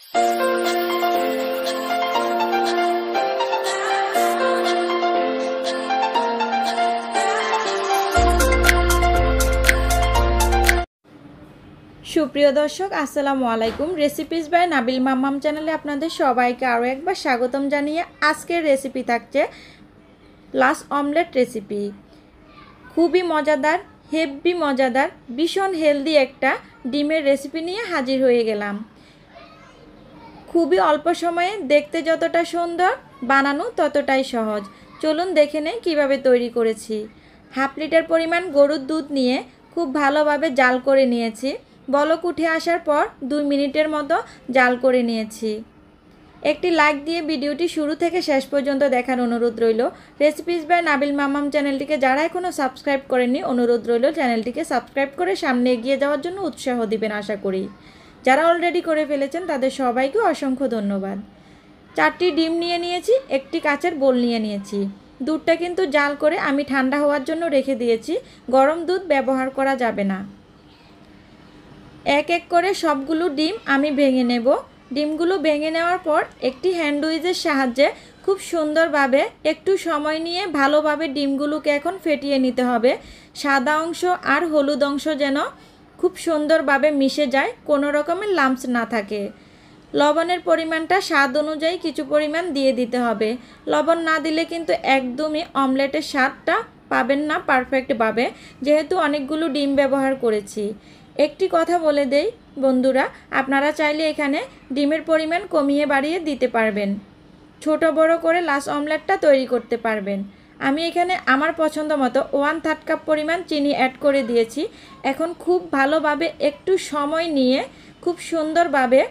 সুপ্রিয় দর্শক আসসালামু আলাইকুম। রেসিপিস বাই নাবিল মাম্মাম চ্যানেলে আপনাদের সবাইকে আরও একবার স্বাগতম জানিয়ে আজকের রেসিপি থাকছে লাশ অমলেট রেসিপি। খুবই মজাদার, হেভি মজাদার, ভীষণ হেলদি একটা ডিমের রেসিপি নিয়ে হাজির হয়ে গেলাম। খুবই অল্প সময়ে দেখতে যতটা সুন্দর, বানানো ততটাই সহজ। চলুন দেখে নেই কীভাবে তৈরি করেছি। হাফ লিটার পরিমাণ গরুর দুধ নিয়ে খুব ভালোভাবে জাল করে নিয়েছি। বলক উঠে আসার পর 2 মিনিটের মতো জাল করে নিয়েছি। একটি লাইক দিয়ে ভিডিওটি শুরু থেকে শেষ পর্যন্ত দেখার অনুরোধ রইল। রেসিপিস বাই নাবিল মাম্মাম চ্যানেলটিকে যারা এখনও সাবস্ক্রাইব করেননি, অনুরোধ রইল চ্যানেলটিকে সাবস্ক্রাইব করে সামনে এগিয়ে যাওয়ার জন্য উৎসাহ দিবেন আশা করি। যারা অলরেডি করে ফেলেছেন তাদের সবাইকে অসংখ্য ধন্যবাদ। 4টি ডিম নিয়ে নিয়েছি, একটি কাচের বোল নিয়ে নিয়েছি। দুধটা কিন্তু জাল করে আমি ঠান্ডা হওয়ার জন্য রেখে দিয়েছি। গরম দুধ ব্যবহার করা যাবে না। এক এক করে সবগুলো ডিম আমি ভেঙে নেব। ডিমগুলো ভেঙে নেওয়ার পর একটি হ্যান্ড উইচের সাহায্যে খুব সুন্দরভাবে একটু সময় নিয়ে ভালোভাবে ডিমগুলোকে এখন ফেটিয়ে নিতে হবে। সাদা অংশ আর হলুদ অংশ যেন খুব সুন্দরভাবে মিশে যায়, কোনো রকমের লাম্পস না থাকে। লবণের পরিমাণটা স্বাদ অনুযায়ী কিছু পরিমাণ দিয়ে দিতে হবে। লবণ না দিলে কিন্তু একদমই অমলেটের স্বাদটা পাবেন না পারফেক্টভাবে, যেহেতু অনেকগুলো ডিম ব্যবহার করেছি। একটি কথা বলে দেই বন্ধুরা, আপনারা চাইলে এখানে ডিমের পরিমাণ কমিয়ে বাড়িয়ে দিতে পারবেন। ছোট বড় করে লাশ অমলেটটা তৈরি করতে পারবেন। আমি এখানে আমার পছন্দ মতো 1/3 কাপ পরিমাণ চিনি অ্যাড করে দিয়েছি। এখন খুব ভালোভাবে একটু সময় নিয়ে খুব সুন্দরভাবে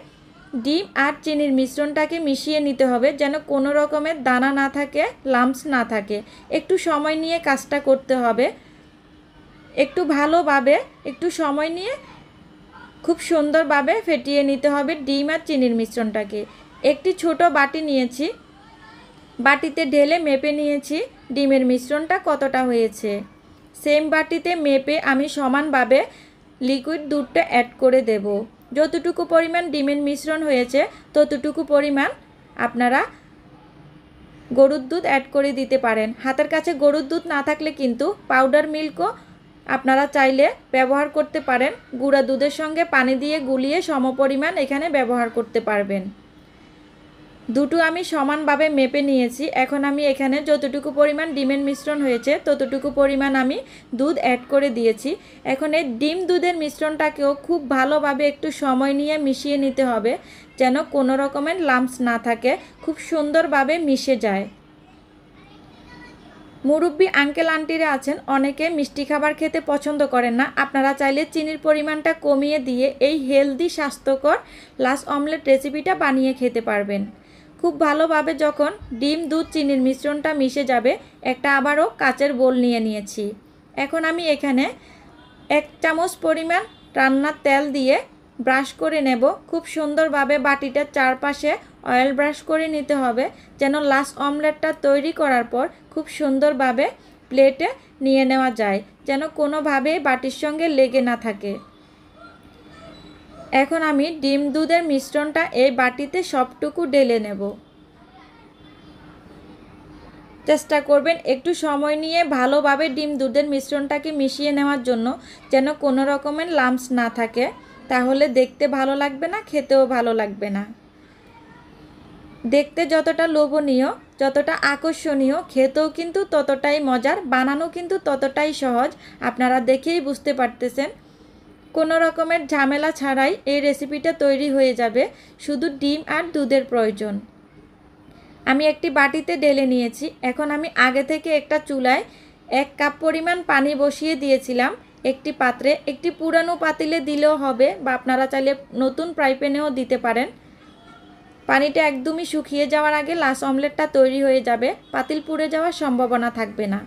ডিম আর চিনির মিশ্রণটাকে মিশিয়ে নিতে হবে, যেন কোনো রকমের দানা না থাকে, লাম্পস না থাকে। একটু সময় নিয়ে কাজটা করতে হবে। একটু ভালোভাবে একটু সময় নিয়ে খুব সুন্দরভাবে ফেটিয়ে নিতে হবে ডিম আর চিনির মিশ্রণটাকে। একটি ছোট বাটি নিয়েছি, বাটিতে ঢেলে মেপে নিয়েছি ডিমের মিশ্রণটা কতটা হয়েছে। সেম বাটিতে মেপে আমি সমানভাবে লিকুইড দুধটা অ্যাড করে দেব। যতটুকু পরিমাণ ডিমের মিশ্রণ হয়েছে ততটুকু পরিমাণ আপনারা গরুর দুধ অ্যাড করে দিতে পারেন। হাতের কাছে গরুর দুধ না থাকলে কিন্তু পাউডার মিল্কও আপনারা চাইলে ব্যবহার করতে পারেন। গুঁড়া দুধের সঙ্গে পানি দিয়ে গুলিয়ে সমপরিমাণ এখানে ব্যবহার করতে পারবেন। দুটো আমি সমানভাবে মেপে নিয়েছি। এখন আমি এখানে যতটুকু পরিমাণ ডিমের মিশ্রণ হয়েছে ততটুকু পরিমাণ আমি দুধ অ্যাড করে দিয়েছি। এখন এই ডিম দুধের মিশ্রণটাকেও খুব ভালোভাবে একটু সময় নিয়ে মিশিয়ে নিতে হবে, যেন কোনো রকমের লাম্পস না থাকে, খুব সুন্দরভাবে মিশে যায়। মুরব্বি আঙ্কেল আন্টিরা আছেন, অনেকে মিষ্টি খাবার খেতে পছন্দ করেন না। আপনারা চাইলে চিনির পরিমাণটা কমিয়ে দিয়ে এই হেলদি স্বাস্থ্যকর লাশ অমলেট রেসিপিটা বানিয়ে খেতে পারবেন। খুব ভালোভাবে যখন ডিম দুধ চিনির মিশ্রণটা মিশে যাবে, একটা আবারও কাচের বোল নিয়ে নিয়েছি। এখন আমি এখানে 1 চামচ পরিমাণ রান্নার তেল দিয়ে ব্রাশ করে নেব। খুব সুন্দরভাবে বাটিটার চারপাশে অয়েল ব্রাশ করে নিতে হবে, যেন লাশ অমলেটটা তৈরি করার পর খুব সুন্দরভাবে প্লেটে নিয়ে নেওয়া যায়, যেন কোনোভাবেই বাটির সঙ্গে লেগে না থাকে। এখন আমি ডিম দুধের মিশ্রণটা এই বাটিতে সবটুকু ঢেলে নেব। চেষ্টা করবেন একটু সময় নিয়ে ভালোভাবে ডিম দুধের মিশ্রণটাকে মিশিয়ে নেওয়ার জন্য, যেন কোনো রকমের লাম্পস না থাকে, তাহলে দেখতে ভালো লাগবে না, খেতেও ভালো লাগবে না। দেখতে যতটা লোভনীয়, যতটা আকর্ষণীয়, খেতেও কিন্তু ততটাই মজার, বানানো কিন্তু ততটাই সহজ। আপনারা দেখেই বুঝতে পারতেছেন, কোনো রকমের ঝামেলা ছাড়াই এই রেসিপিটা তৈরি হয়ে যাবে। শুধু ডিম আর দুধের প্রয়োজন। আমি একটি বাটিতে ঢেলে নিয়েছি। এখন আমি আগে থেকে একটা চুলায় 1 কাপ পরিমাণ পানি বসিয়ে দিয়েছিলাম একটি পাত্রে। একটি পুরানো পাতিলে দিলেও হবে, বা আপনারা চাইলে নতুন ফ্রাই প্যানেও দিতে পারেন। পানিটা একদমই শুকিয়ে যাওয়ার আগে লাশ অমলেটটা তৈরি হয়ে যাবে, পাতিল পুড়ে যাওয়ার সম্ভাবনা থাকবে না।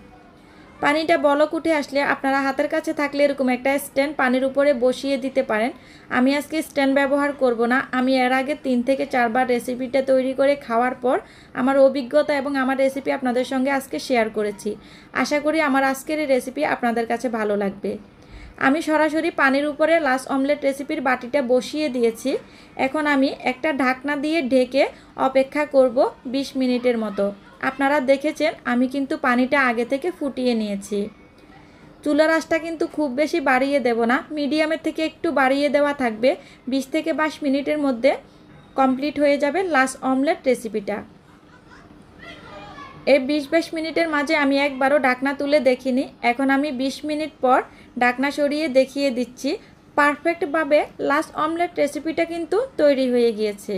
পানিটা বলক উঠে আসলে আপনারা হাতের কাছে থাকলে এরকম একটা স্ট্যান্ড পানির উপরে বসিয়ে দিতে পারেন। আমি আজকে স্ট্যান্ড ব্যবহার করব না। আমি এর আগে 3 থেকে 4 বার রেসিপিটা তৈরি করে খাওয়ার পর আমার অভিজ্ঞতা এবং আমার রেসিপি আপনাদের সঙ্গে আজকে শেয়ার করেছি। আশা করি আমার আজকের এই রেসিপি আপনাদের কাছে ভালো লাগবে। আমি সরাসরি পানির উপরে লাশ অমলেট রেসিপির বাটিটা বসিয়ে দিয়েছি। এখন আমি একটা ঢাকনা দিয়ে ঢেকে অপেক্ষা করব 20 মিনিটের মতো। আপনারা দেখেছেন আমি কিন্তু পানিটা আগে থেকে ফুটিয়ে নিয়েছি। চুলার আঁচটা কিন্তু খুব বেশি বাড়িয়ে দেব না, মিডিয়ামের থেকে একটু বাড়িয়ে দেওয়া থাকবে। 20 থেকে 22 মিনিটের মধ্যে কমপ্লিট হয়ে যাবে লাশ অমলেট রেসিপিটা। এই 20-22 মিনিটের মাঝে আমি একবারও ঢাকনা তুলে দেখিনি। এখন আমি 20 মিনিট পর ঢাকনা সরিয়ে দেখিয়ে দিচ্ছি। পারফেক্টভাবে লাশ অমলেট রেসিপিটা কিন্তু তৈরি হয়ে গিয়েছে।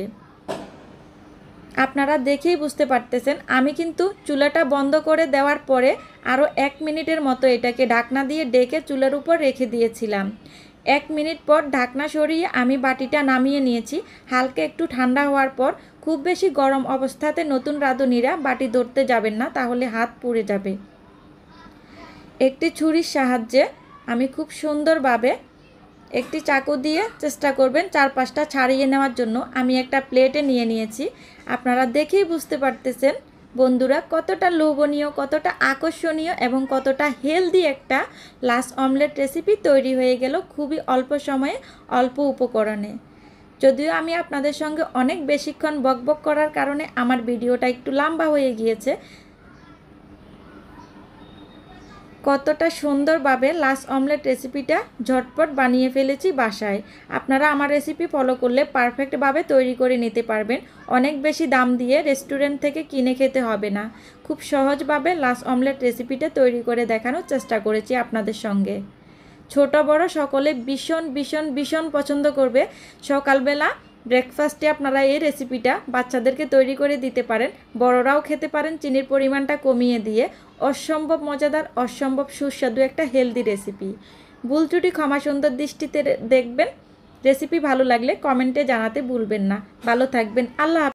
আপনারা দেখেই বুঝতে পারতেছেন আমি কিন্তু চুলাটা বন্ধ করে দেওয়ার পরে আরও 1 মিনিটের মতো এটাকে ঢাকনা দিয়ে ডেকে চুলার উপর রেখে দিয়েছিলাম। 1 মিনিট পর ঢাকনা সরিয়ে আমি বাটিটা নামিয়ে নিয়েছি। হালকা একটু ঠান্ডা হওয়ার পর, খুব বেশি গরম অবস্থাতে নতুন রাঁধুনিরা বাটি ধরতে যাবেন না, তাহলে হাত পুড়ে যাবে। একটি ছুরির সাহায্যে আমি খুব সুন্দরভাবে একটি চাকু দিয়ে চেষ্টা করবেন 4-5টা ছাড়িয়ে নেওয়ার জন্য। আমি একটা প্লেটে নিয়ে নিয়েছি। আপনারা দেখেই বুঝতে পারতেছেন বন্ধুরা কতটা লোভনীয়, কতটা আকর্ষণীয় এবং কতটা হেলদি একটা লাশ অমলেট রেসিপি তৈরি হয়ে গেল খুবই অল্প সময়ে, অল্প উপকরণে। যদিও আমি আপনাদের সঙ্গে অনেক বেশিক্ষণ বকবক করার কারণে আমার ভিডিওটা একটু লম্বা হয়ে গিয়েছে। কতটা সুন্দরভাবে লাশ অমলেট রেসিপিটা ঝটপট বানিয়ে ফেলেছি বাসায়। আপনারা আমার রেসিপি ফলো করলে পারফেক্টভাবে তৈরি করে নিতে পারবেন। অনেক বেশি দাম দিয়ে রেস্টুরেন্ট থেকে কিনে খেতে হবে না। খুব সহজভাবে লাশ অমলেট রেসিপিটা তৈরি করে দেখানোর চেষ্টা করেছি আপনাদের সঙ্গে। ছোট বড় সকলে ভীষণ ভীষণ ভীষণ পছন্দ করবে। সকালবেলা ব্রেকফাস্টে আপনারা এই রেসিপিটা বাচ্চাদেরকে তৈরি করে দিতে পারেন, বড়রাও খেতে পারেন চিনির পরিমাণটা কমিয়ে দিয়ে। অসম্ভব মজাদার, অসম্ভব সুস্বাদু একটা হেলদি রেসিপি। ভুল ত্রুটি ক্ষমা সুন্দর দৃষ্টিতে দেখবেন। রেসিপি ভালো লাগলে কমেন্টে জানাতে ভুলবেন না। ভালো থাকবেন। আল্লাহ।